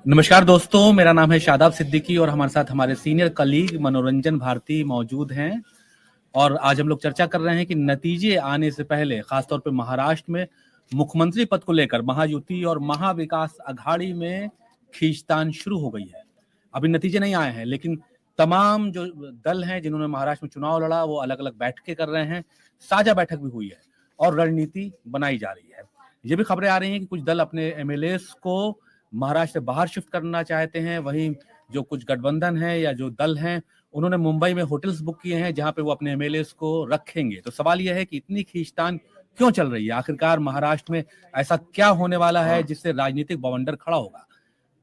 नमस्कार दोस्तों, मेरा नाम है शादाब सिद्दीकी और हमारे साथ हमारे सीनियर कलीग मनोरंजन भारती मौजूद हैं। और आज हम लोग चर्चा कर रहे हैं कि नतीजे आने से पहले खासतौर पे महाराष्ट्र में मुख्यमंत्री पद को लेकर महायुति और महाविकास अघाड़ी में खींचतान शुरू हो गई है। अभी नतीजे नहीं आए हैं, लेकिन तमाम जो दल हैं जिन्होंने महाराष्ट्र में चुनाव लड़ा वो अलग अलग बैठकें कर रहे हैं। साझा बैठक भी हुई है और रणनीति बनाई जा रही है। ये भी खबरें आ रही हैं कि कुछ दल अपने एमएलए को महाराष्ट्र से बाहर शिफ्ट करना चाहते हैं। वहीं जो कुछ गठबंधन है या जो दल हैं उन्होंने मुंबई में होटल्स बुक किए हैं जहां पे वो अपने एमएलए को रखेंगे। तो सवाल यह है कि इतनी खींचतान क्यों चल रही है? आखिरकार महाराष्ट्र में ऐसा क्या होने वाला है जिससे राजनीतिक बवंडर खड़ा होगा?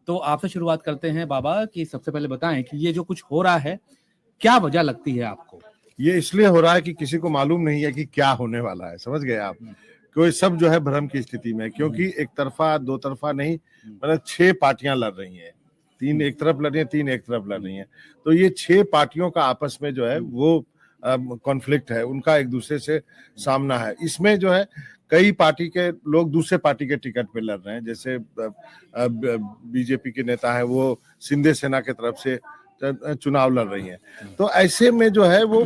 तो आपसे शुरुआत करते हैं बाबा कि सबसे पहले बताएं कि ये जो कुछ हो रहा है क्या वजह लगती है आपको? ये इसलिए हो रहा है कि किसी को मालूम नहीं है कि क्या होने वाला है। समझ गए आप? कोई सब जो है भ्रम की स्थिति में, क्योंकि एक तरफा दो तरफा नहीं, मतलब 6 पार्टियां लड़ रही हैं। 3 एक तरफ लड़ रही हैं, 3 एक तरफ लड़ रही हैं। तो ये 6 पार्टियों का आपस में जो है वो कॉन्फ्लिक्ट है, उनका एक दूसरे से सामना है। इसमें जो है कई पार्टी के लोग दूसरे पार्टी के टिकट पे लड़ रहे हैं। जैसे बीजेपी के नेता है वो शिंदे सेना की तरफ से चुनाव लड़ रही हैं। तो ऐसे में जो है वो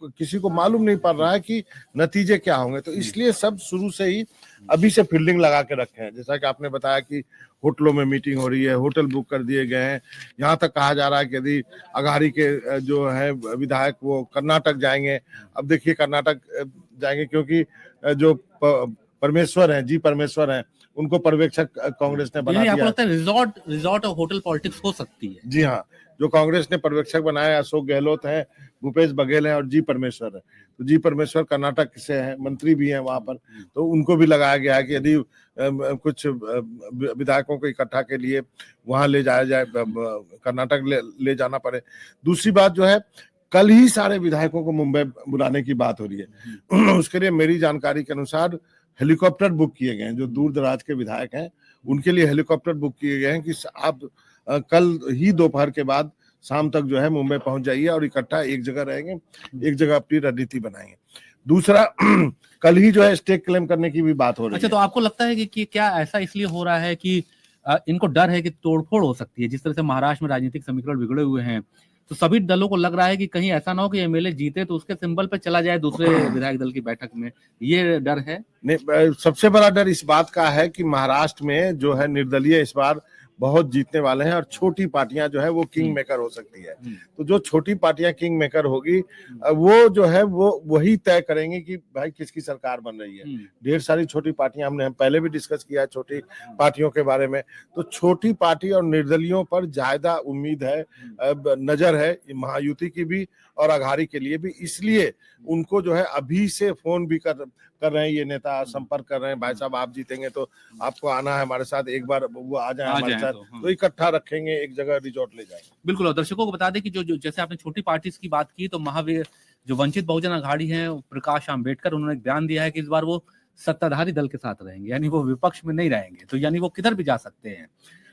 किसी को मालूम नहीं पड़ रहा है कि नतीजे क्या होंगे। तो इसलिए सब शुरू से ही अभी से फील्डिंग लगा के रखे हैं। जैसा कि आपने बताया कि होटलों में मीटिंग हो रही है, होटल बुक कर दिए गए हैं। यहाँ तक कहा जा रहा है कि यदि अघाड़ी के जो है विधायक वो कर्नाटक जाएंगे। अब देखिए कर्नाटक जाएंगे क्योंकि जो परमेश्वर हैं, जी परमेश्वर हैं, उनको पर्यवेक्षक कांग्रेस ने बना दिया। आपको लगता है रिजॉर्ट और होटल पॉलिटिक्स हो सकती है? जी हाँ, जो कांग्रेस ने पर्यवेक्षक बनाया, अशोक गहलोत हैं, भूपेश बघेल हैं और जी परमेश्वर है। तो जी परमेश्वर कर्नाटक से हैं, मंत्री भी हैं वहां पर। तो उनको भी लगाया गया है कि यदि कुछ विधायकों को इकट्ठा के लिए वहां ले जाया जाए, कर्नाटक ले जाना पड़े। दूसरी बात जो है, कल ही सारे विधायकों को मुंबई बुलाने की बात हो रही है। उसके लिए मेरी जानकारी के अनुसार हेलीकॉप्टर बुक किए गए हैं। जो दूर दराज के विधायक हैं उनके लिए हेलीकॉप्टर बुक किए गए हैं कि आप कल ही दोपहर के बाद शाम तक जो है मुंबई पहुंच जाइए और इकट्ठा एक जगह रहेंगे, एक जगह अपनी रणनीति बनाएंगे। दूसरा, कल ही जो है स्टेक क्लेम करने की भी बात हो रही है। अच्छा, तो आपको लगता है कि क्या ऐसा इसलिए हो रहा है कि इनको डर है कि तोड़फोड़ हो सकती है? जिस तरह से महाराष्ट्र में राजनीतिक समीकरण बिगड़े हुए हैं, तो सभी दलों को लग रहा है कि कहीं ऐसा ना हो कि एमएलए जीते तो उसके सिंबल पे चला जाए दूसरे विधायक दल की बैठक में। ये डर है? नहीं, सबसे बड़ा डर इस बात का है कि महाराष्ट्र में जो है निर्दलीय इस बार बहुत जीतने वाले हैं और छोटी पार्टियां जो है वो किंग मेकर हो सकती है। तो जो छोटी पार्टियां किंग मेकर होगी वो जो है वो वही तय करेंगे कि भाई किसकी सरकार बन रही है। ढेर सारी छोटी पार्टियां हम पहले भी डिस्कस किया है छोटी पार्टियों के बारे में। तो छोटी पार्टी और निर्दलियों पर ज्यादा उम्मीद है, नजर है महायुति की भी और अघाड़ी के लिए भी। इसलिए उनको जो है अभी से फोन भी कर रहे हैं, ये नेता संपर्क कर रहे हैं, भाई साहब आप जीतेंगे तो आपको आना है हमारे साथ, एक बार वो आ जाए हमारे साथ। तो इकट्ठा रखेंगे, एक जगह रिजॉर्ट ले जाएंगे। बिल्कुल। और दर्शकों को बता दें कि जो जैसे आपने छोटी पार्टीज की बात की, तो महावीर जो वंचित बहुजन अघाड़ी है, प्रकाश आंबेडकर, उन्होंने एक बयान दिया है कि इस बार वो सत्ताधारी दल के साथ रहेंगे, यानी वो विपक्ष में नहीं रहेंगे। तो यानी वो किधर भी जा सकते हैं।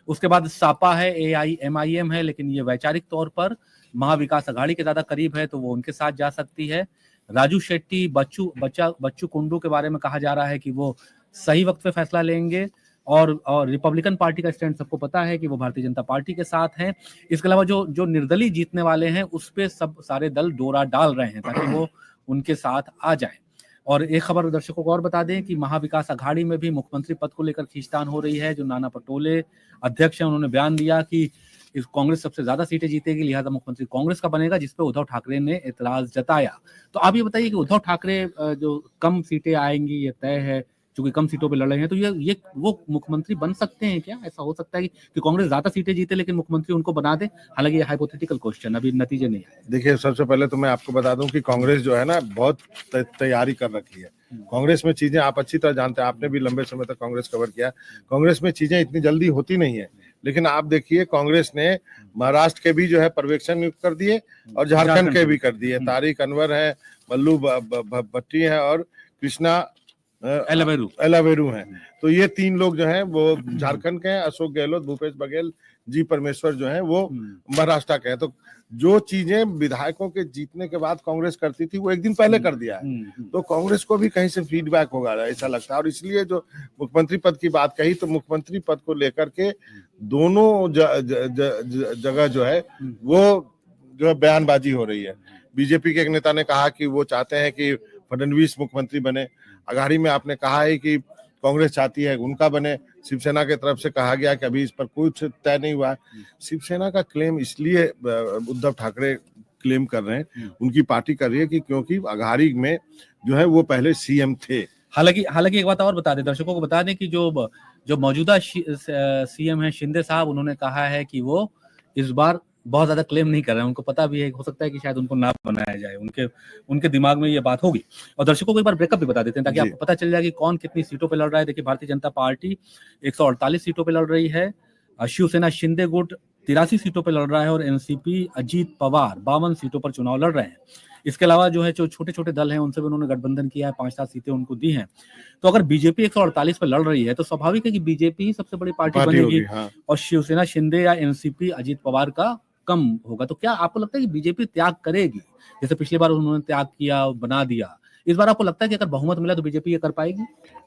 उसके बाद सापा है, AIMIM है, लेकिन ये वैचारिक तौर पर महाविकास अघाड़ी के ज्यादा करीब है, तो वो उनके साथ जा सकती है। राजू शेट्टी, बच्चू कुंडू के बारे में कहा जा रहा है कि वो सही वक्त पे फैसला लेंगे। और रिपब्लिकन पार्टी का स्टैंड सबको पता है कि वो भारतीय जनता पार्टी के साथ हैं। इसके अलावा जो निर्दलीय जीतने वाले हैं उस पे सब सारे दल डोरा डाल रहे हैं ताकि वो उनके साथ आ जाएं। और एक खबर दर्शकों को और बता दें कि महाविकास अघाड़ी में भी मुख्यमंत्री पद को लेकर खींचतान हो रही है। जो नाना पटोले अध्यक्ष हैं उन्होंने बयान दिया कि इस कांग्रेस सबसे ज्यादा सीटें जीतेगी, लिहाजा मुख्यमंत्री कांग्रेस का बनेगा, जिसपे उद्धव ठाकरे ने एतराज जताया। तो आप ये बताइए कि उद्धव ठाकरे जो कम सीटें आएंगी ये तय है, क्योंकि कम सीटों पे लड़ रहे हैं, तो ये वो मुख्यमंत्री बन सकते हैं क्या? ऐसा हो सकता है कि कांग्रेस ज्यादा सीटें जीते लेकिन मुख्यमंत्री उनको बना दे? हालांकि ये हाइपोथेटिकल क्वेश्चन, अभी नतीजे नहीं आए। देखिए, सबसे पहले तो मैं आपको बता दूं कि कांग्रेस जो है ना बहुत तैयारी कर रखी है। कांग्रेस में चीजें आप अच्छी तरह जानते हैं, आपने भी लंबे समय तक कांग्रेस कवर किया। कांग्रेस में चीजें इतनी जल्दी होती नहीं है, लेकिन आप देखिए कांग्रेस ने महाराष्ट्र के भी जो है पर्यवेक्षक नियुक्त कर दिए और झारखंड के भी कर दिए। तारिक अनवर है, मल्लू भट्टी है और कृष्णा एलावेरू हैं। तो ये 3 लोग जो हैं वो झारखंड के हैं, अशोक गहलोत, भूपेश बघेल, जी परमेश्वर जो हैं वो महाराष्ट्र के हैं। तो जो चीजें विधायकों के जीतने के बाद कांग्रेस करती थी वो एक दिन पहले कर दिया है। तो कांग्रेस को भी कहीं से फीडबैक होगा ऐसा लगता है। और इसलिए जो मुख्यमंत्री पद की बात कही, तो मुख्यमंत्री पद को लेकर के दोनों जगह जो है वो जो है बयानबाजी हो रही है। बीजेपी के एक नेता ने कहा कि वो चाहते हैं कि फडणवीस मुख्यमंत्री बने। अघाड़ी में आपने कहा है कि कांग्रेस चाहती है उनका बने। शिवसेना की तरफ से कहा गया कि अभी इस पर कुछ तय नहीं हुआ है। शिवसेना का क्लेम इसलिए उद्धव ठाकरे क्लेम कर रहे हैं, उनकी पार्टी कर रही है कि क्योंकि अघाड़ी में जो है वो पहले सीएम थे। हालांकि एक बात और बता दें, दर्शकों को बता दें कि जो मौजूदा सीएम है शिंदे साहब, उन्होंने कहा है कि वो इस बार बहुत ज्यादा क्लेम नहीं कर रहे हैं। उनको पता भी है, हो सकता है कि शायद उनको ना बनाया जाए, उनके दिमाग में ये बात होगी। और दर्शकों को एक बार ब्रेकअप भी बता देते हैं ताकि आपको पता चल जाए कि कौन कितनी सीटों पे लड़ रहा है। देखिए, भारतीय जनता पार्टी 148 सीटों पे लड़ रही है, शिवसेना शिंदे गुट 83 सीटों पे लड़ रहा है और एनसीपी अजीत पवार 52 सीटों पर चुनाव लड़ रहे हैं। इसके अलावा जो है जो छोटे छोटे दल हैं उनसे भी उन्होंने गठबंधन किया है, 5-7 सीटें उनको दी हैं। तो अगर बीजेपी 148 पे लड़ रही है तो स्वाभाविक है कि बीजेपी ही सबसे बड़ी पार्टी बनेगी। हाँ। और शिवसेना शिंदे या एनसीपी अजीत पवार का कम होगा। तो क्या आपको लगता है कि बीजेपी त्याग करेगी, जैसे पिछली बार उन्होंने त्याग किया, बना दिया? इस बार आपको लगता है कि अगर बहुमत मिला तो बीजेपी ये कर पाएगी?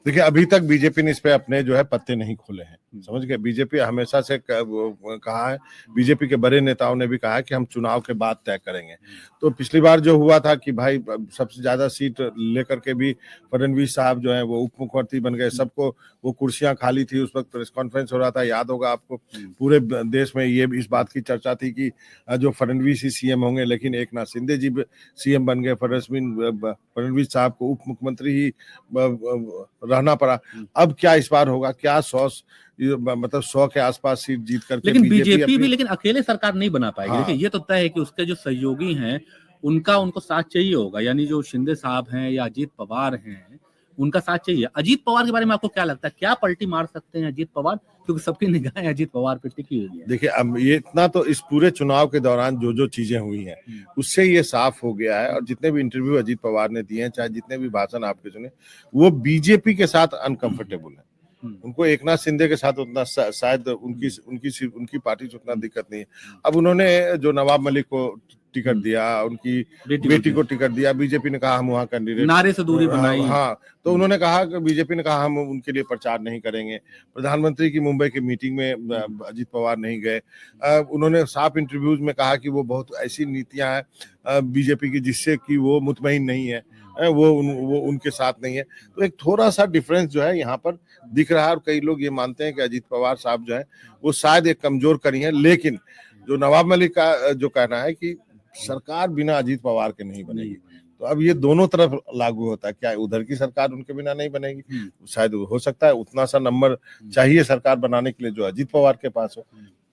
देखिए, अभी तक बीजेपी ने इस पे अपने जो है पत्ते नहीं खोले हैं, समझ गए। बीजेपी हमेशा से कहा है, बीजेपी के बड़े नेताओं ने भी कहा है कि हम चुनाव के बाद तय करेंगे। तो पिछली बार जो हुआ था कि भाई सबसे ज्यादा सीट लेकर के भी फडणवीस साहब जो है वो उप मुख्यमंत्री बन गए, सबको वो कुर्सियां खाली थी, उस वक्त प्रेस कॉन्फ्रेंस हो रहा था, याद होगा आपको। पूरे देश में ये इस बात की चर्चा थी कि जो फडणवीस ही सीएम होंगे, लेकिन एकनाथ शिंदे जी सीएम बन गए। फडणवीस साहब को उप मुख्यमंत्री ही रहना पड़ा। अब क्या इस बार होगा? क्या 100 के आसपास सीट जीत करके लेकिन बीजेपी भी लेकिन अकेले सरकार नहीं बना पाएगी। हाँ। देखिए, ये तो तय है कि उसके जो सहयोगी हैं उनको साथ चाहिए होगा, यानी जो शिंदे साहब हैं या अजीत पवार हैं उनका साथ चाहिए। अजीत पवार के बारे में आपको क्या लगता है, क्या पलटी मार सकते हैं अजीत पवार, क्योंकि सबकी निगाहें अजीत पवार पे टिकी हुई है? देखिए, अब ये इतना तो इस पूरे चुनाव के दौरान जो चीजें हुई हैं उससे ये साफ हो गया है। और जितने भी इंटरव्यू अजीत पवार ने दिए हैं, चाहे जितने भी भाषण आपके सुने, वो बीजेपी के साथ अनकंफर्टेबल है। उनको एकनाथ शिंदे के साथ उतना शायद उनकी पार्टी से उतना दिक्कत नहीं है। अब उन्होंने जो नवाब मलिक को टिकट दिया, उनकी बेटी को टिकट दिया, बीजेपी ने कहा हम वहाँ कैंडिडेट, नारे से दूरी बनाई। हाँ, तो उन्होंने कहा कि बीजेपी ने कहा हम उनके लिए प्रचार नहीं करेंगे। प्रधानमंत्री की मुंबई की मीटिंग में अजीत पवार नहीं गए। उन्होंने साफ इंटरव्यूज में कहा कि वो बहुत ऐसी नीतियां हैं बीजेपी की जिससे कि वो मुतमईन नहीं है, वो उनके साथ नहीं है। तो एक थोड़ा सा डिफरेंस जो है यहाँ पर दिख रहा है। और कई लोग ये मानते हैं कि अजीत पवार साहब जो है वो शायद एक कमजोर कड़ी है। लेकिन जो नवाब मलिक का जो कहना है कि सरकार बिना अजीत पवार के नहीं बनेगी, तो अब ये दोनों तरफ लागू होता है। क्या उधर की सरकार उनके बिना नहीं बनेगी? शायद हो सकता है उतना सा नंबर चाहिए सरकार बनाने के लिए जो अजीत पवार के पास हो,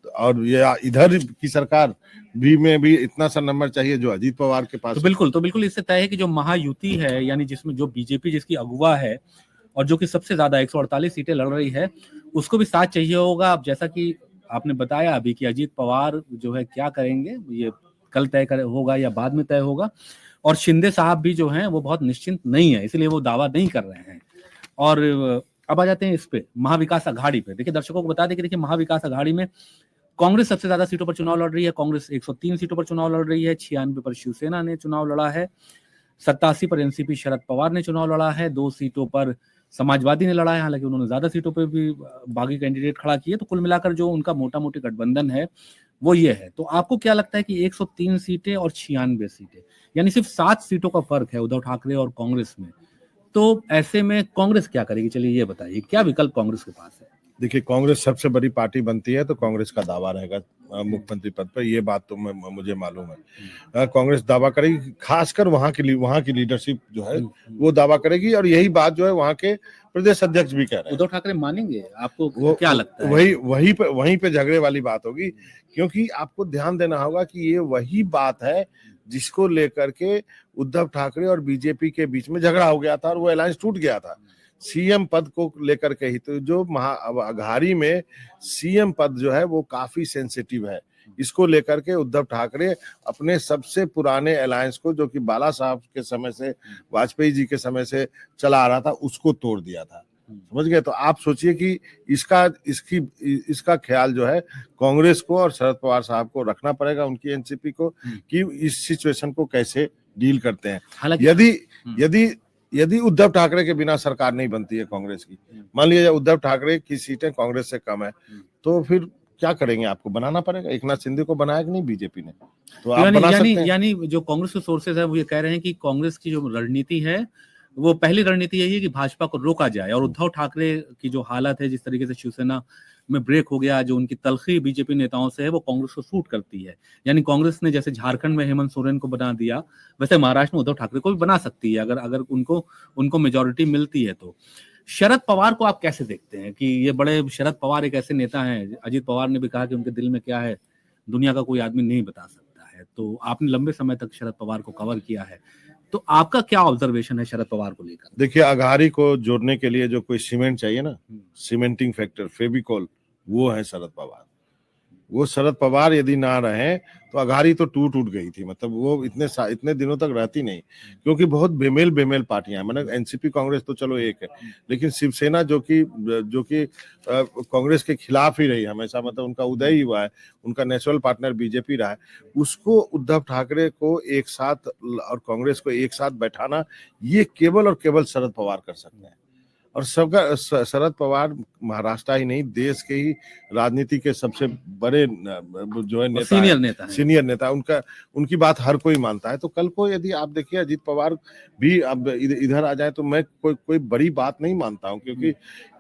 और ये इधर की सरकार में भी इतना सा नंबर चाहिए जो अजीत पवार के पास। तो बिल्कुल इससे तय है कि जो महायुति है, यानी जिसमें जो बीजेपी जिसकी अगुवा है और जो कि सबसे ज्यादा 148 सीटें लड़ रही है, उसको भी साथ चाहिए होगा। अब जैसा कि आपने बताया अभी कि अजीत पवार जो है क्या करेंगे, ये कल तय होगा या बाद में तय होगा। और शिंदे साहब भी जो हैं वो बहुत निश्चिंत नहीं है, इसलिए वो दावा नहीं कर रहे हैं। और अब आ जाते हैं इस पे, महाविकास अघाड़ी पे। देखिए, दर्शकों को बता दें कि देखिए महाविकास अघाड़ी में कांग्रेस सबसे ज्यादा सीटों पर चुनाव लड़ रही है। कांग्रेस 103 सीटों पर चुनाव लड़ रही है। 96 पर शिवसेना ने चुनाव लड़ा है। 87 पर एनसीपी शरद पवार ने चुनाव लड़ा है। 2 सीटों पर समाजवादी ने लड़ा है, हालांकि उन्होंने ज्यादा सीटों पर भी बागी कैंडिडेट खड़ा किए। तो कुल मिलाकर जो उनका मोटा मोटी गठबंधन है वो ये है। तो आपको क्या लगता है कि 103 सीटें और 96 सीटें, यानी सिर्फ 7 सीटों का फर्क है उद्धव ठाकरे और कांग्रेस में, तो ऐसे में कांग्रेस क्या करेगी? चलिए ये बताइए, क्या विकल्प कांग्रेस के पास है? देखिए, कांग्रेस सबसे बड़ी पार्टी बनती है तो कांग्रेस का दावा रहेगा मुख्यमंत्री पद पर, ये बात तो मुझे मालूम है। कांग्रेस दावा करेगी, खासकर वहाँ की लीडरशिप जो है वो दावा करेगी। और यही बात जो है वहाँ के प्रदेश अध्यक्ष भी कह रहे हैं। उद्धव ठाकरे मानेंगे? आपको क्या लगता है? वहीं पे झगड़े वाली बात होगी, क्योंकि आपको ध्यान देना होगा कि ये वही बात है जिसको लेकर के उद्धव ठाकरे और बीजेपी के बीच में झगड़ा हो गया था और वो अलायंस टूट गया था सीएम पद को लेकर के ही। तो जो अघाड़ी में सीएम पद जो है वो काफी सेंसिटिव है, इसको लेकर के उद्धव ठाकरे अपने सबसे पुराने अलायंस को, जो कि बाला साहब के समय से, वाजपेयी जी के समय से चला आ रहा था, उसको तोड़ दिया था। समझ गए? तो आप सोचिए कि इसका ख्याल जो है कांग्रेस को और शरद पवार साहब को रखना पड़ेगा, उनकी एनसीपी को, कि इस सिचुएशन को कैसे डील करते हैं। हालांकि यदि उद्धव ठाकरे के बिना सरकार नहीं बनती है कांग्रेस की, मान लीजिए उद्धव ठाकरे की सीटें कांग्रेस से कम है, तो फिर क्या करेंगे? आपको बनाना पड़ेगा। एकनाथ शिंदे को बनाया कि नहीं बीजेपी ने, तो आप बना सकते हैं। यानी जो कांग्रेस के सोर्सेज है वो ये कह रहे हैं कि कांग्रेस की जो रणनीति है, वो पहली रणनीति यही है कि भाजपा को रोका जाए, और उद्धव ठाकरे की जो हालत है, जिस तरीके से शिवसेना में ब्रेक हो गया, जो उनकी तलखी बीजेपी नेताओं से है, वो कांग्रेस को सूट करती है। यानी कांग्रेस ने जैसे झारखंड में हेमंत सोरेन को बना दिया, वैसे महाराष्ट्र में उद्धव ठाकरे को भी बना सकती है, अगर उनको मेजोरिटी मिलती है तो। शरद पवार को आप कैसे देखते हैं? कि ये बड़े शरद पवार एक ऐसे नेता हैं, अजीत पवार ने भी कहा कि उनके दिल में क्या है दुनिया का कोई आदमी नहीं बता सकता है। तो आपने लंबे समय तक शरद पवार को कवर किया है, तो आपका क्या ऑब्जर्वेशन है शरद पवार को लेकर? देखिए, अघारी को जोड़ने के लिए जो कोई सीमेंट चाहिए ना, सीमेंटिंग फैक्टर, फेविकोल, वो है शरद पवार। वो शरद पवार यदि ना रहे तो अघारी तो टूट गई थी। मतलब वो इतने दिनों तक रहती नहीं, क्योंकि बहुत बेमेल पार्टियां हैं। मतलब एनसीपी कांग्रेस तो चलो एक है, लेकिन शिवसेना जो कि कांग्रेस के खिलाफ ही रही हमेशा, मतलब उनका उदय ही हुआ है, उनका नेचुरल पार्टनर बीजेपी रहा है, उसको उद्धव ठाकरे को एक साथ और कांग्रेस को एक साथ बैठाना, ये केवल और केवल शरद पवार कर सकते हैं। और शरद पवार महाराष्ट्र ही नहीं, देश के ही राजनीति के सबसे बड़े जो है सीनियर नेता, उनकी बात हर कोई मानता है। तो कल को यदि आप देखिए अजीत पवार भी अब इधर आ जाए, तो मैं कोई बड़ी बात नहीं मानता हूं, क्योंकि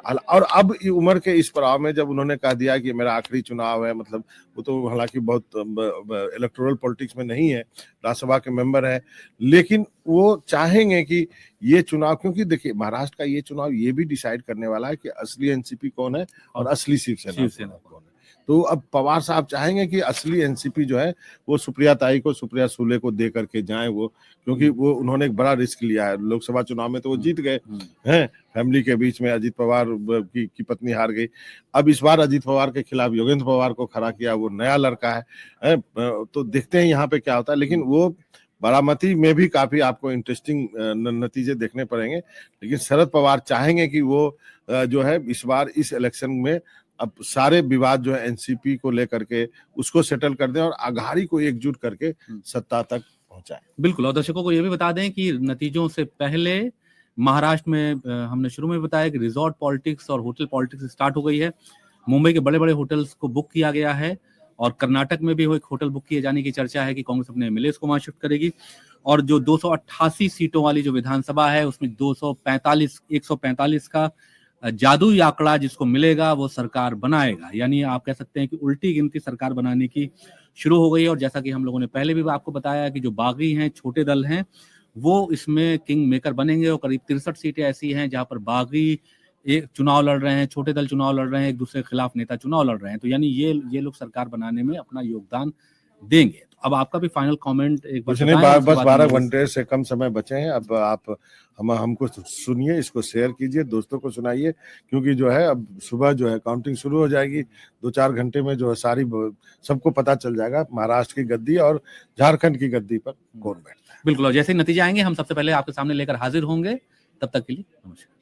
और अब उम्र के इस पड़ाव में जब उन्होंने कह दिया कि मेरा आखिरी चुनाव है, मतलब वो तो हालांकि बहुत इलेक्टोरल पॉलिटिक्स में नहीं है, राज्यसभा के मेंबर है, लेकिन वो चाहेंगे कि ये चुनाव, क्योंकि देखिए महाराष्ट्र का ये चुनाव ये भी डिसाइड करने वाला है कि असली एनसीपी कौन है और असली शिवसेना कौन है। तो अब पवार साहब चाहेंगे कि असली एनसीपी जो है वो सुप्रिया सुले को दे करके जाए वो, क्योंकि वो उन्होंने एक बड़ा रिस्क लिया है। लोकसभा चुनाव में तो वो जीत गए हैं, फैमिली के बीच में अजीत पवार की पत्नी हार गई। अब इस बार अजीत पवार के खिलाफ योगेंद्र पवार को खड़ा किया, वो नया लड़का है। तो देखते हैं यहाँ पे क्या होता है, लेकिन वो बारामती में भी काफी आपको इंटरेस्टिंग नतीजे देखने पड़ेंगे। लेकिन शरद पवार चाहेंगे कि वो जो है इस बार इस इलेक्शन में अब सारे विवाद जो है एनसीपी को लेकर के उसको सेटल कर दें और अघारी को एकजुट करके सत्ता तक पहुंचाए। बिल्कुल, और दर्शकों को ये भी बता दें कि नतीजों से पहले महाराष्ट्र में हमने शुरू में बताया कि रिजॉर्ट पॉलिटिक्स और होटल पॉलिटिक्स स्टार्ट हो गई है। मुंबई के बड़े बड़े होटल्स को बुक किया गया है, और कर्नाटक में भी वो एक होटल बुक किए जाने की चर्चा है कि कांग्रेस अपने एमएलएस को वहां शिफ्ट करेगी। और जो 288 सीटों वाली जो विधानसभा है, उसमें 145 का जादुई आंकड़ा जिसको मिलेगा वो सरकार बनाएगा। यानी आप कह सकते हैं कि उल्टी गिनती सरकार बनाने की शुरू हो गई है। और जैसा कि हम लोगों ने पहले भी आपको बताया कि जो बागी हैं, छोटे दल हैं, वो इसमें किंग मेकर बनेंगे। और करीब 63 सीटें ऐसी हैं जहां पर बागी एक चुनाव लड़ रहे हैं, छोटे दल चुनाव लड़ रहे हैं, एक दूसरे के खिलाफ नेता चुनाव लड़ रहे हैं। तो यानी ये लोग सरकार बनाने में अपना योगदान देंगे। तो अब आपका भी फाइनल कमेंट एक बार बस 12 घंटे से कम समय बचे हैं। अब आप हमको सुनिए, इसको शेयर कीजिए, दोस्तों को सुनाइए, क्योंकि जो है अब सुबह जो है काउंटिंग शुरू हो जाएगी। 2-4 घंटे में जो है सबको पता चल जाएगा महाराष्ट्र की गद्दी और झारखंड की गद्दी पर कौन बैठता है। बिल्कुल, और जैसे ही नतीजे आएंगे हम सबसे पहले आपके सामने लेकर हाजिर होंगे। तब तक के लिए नमस्कार।